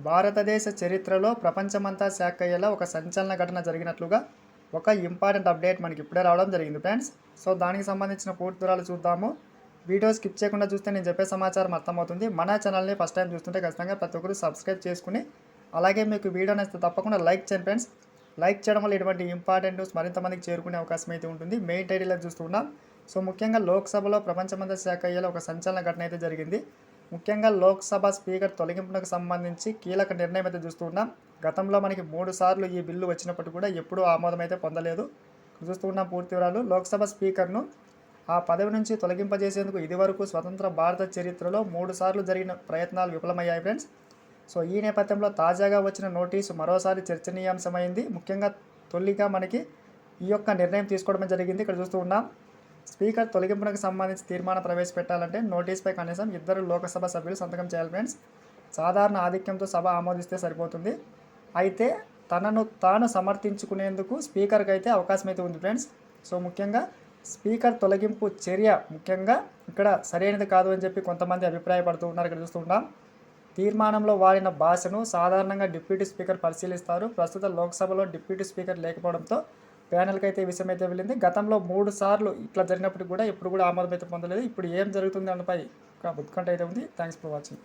భారతదేశ చరిత్రలో ప్రపంచమంతా షాక్ అయ్యేలా ఒక సంచలన ఘటన జరిగినట్లుగా ఒక ఇంపార్టెంట్ అప్డేట్ మనకి ఇప్పుడే రావడం జరిగింది ఫ్రెండ్స్. సో దానికి సంబంధించిన పూర్తి వివరాలు చూద్దాము. వీడియో స్కిప్ చేయకుండా చూస్తే నేను చెప్పే సమాచారం అర్థమవుతుంది. మన ఛానల్ని ఫస్ట్ టైం చూస్తుంటే ఖచ్చితంగా ప్రతి ఒక్కరు సబ్స్క్రైబ్ చేసుకుని అలాగే మీకు వీడియో నచ్చితే తప్పకుండా లైక్ చేయండి ఫ్రెండ్స్. లైక్ చేయడం వల్ల ఇటువంటి ఇంపార్టెంట్ న్యూస్ మరింత మందికి చేరుకునే అవకాశం అయితే ఉంటుంది. మెయిన్ టైటిల్లో చూస్తున్నాం. సో ముఖ్యంగా లోక్సభలో ప్రపంచమంతా షాక్ అయ్యేలా ఒక సంచలన ఘటన అయితే జరిగింది. ముఖ్యంగా లోక్సభ స్పీకర్ తొలగింపునకు సంబంధించి కీలక నిర్ణయం అయితే చూస్తున్నాం. గతంలో మనకి 3 సార్లు ఈ బిల్లు వచ్చినప్పటికీ కూడా ఎప్పుడూ ఆమోదం అయితే పొందలేదు. చూస్తున్నాం పూర్తి వివరాలు. లోక్సభ స్పీకర్ను ఆ పదవి నుంచి తొలగింపజేసేందుకు ఇదివరకు స్వతంత్ర భారత చరిత్రలో 3 సార్లు జరిగిన ప్రయత్నాలు విఫలమయ్యాయి ఫ్రెండ్స్. సో ఈ నేపథ్యంలో తాజాగా వచ్చిన నోటీసు మరోసారి చర్చనీయాంశమైంది. ముఖ్యంగా తొలిగా మనకి ఈ యొక్క నిర్ణయం తీసుకోవడం జరిగింది. ఇక్కడ చూస్తూ ఉన్నాం. స్పీకర్ తొలగింపునకు సంబంధించి తీర్మానం ప్రవేశపెట్టాలంటే నోటీస్పై కనీసం 2 లోకసభ సభ్యులు సంతకం చేయాలి ఫ్రెండ్స్. సాధారణ ఆధిక్యంతో సభ ఆమోదిస్తే సరిపోతుంది. అయితే తనను తాను సమర్థించుకునేందుకు స్పీకర్కి అయితే అవకాశం అయితే ఉంది ఫ్రెండ్స్. సో ముఖ్యంగా స్పీకర్ తొలగింపు చర్య ముఖ్యంగా ఇక్కడ సరైనది కాదు అని చెప్పి కొంతమంది అభిప్రాయపడుతూ ఉన్నారు. ఇక్కడ చూస్తున్నాం. తీర్మానంలో వాడిన భాషను సాధారణంగా డిప్యూటీ స్పీకర్ పరిశీలిస్తారు. ప్రస్తుత లోక్సభలో డిప్యూటీ స్పీకర్ లేకపోవడంతో ప్యానెల్కి అయితే ఈ విషయం అయితే వెళ్ళింది. గతంలో 3 సార్లు ఇట్లా జరిగినప్పుడు కూడా ఎప్పుడు కూడా ఆమోదం అయితే పొందలేదు. ఇప్పుడు ఏం జరుగుతుంది అన్నపై ఒక ఉత్కంఠ అయితే ఉంది. Thanks for watching.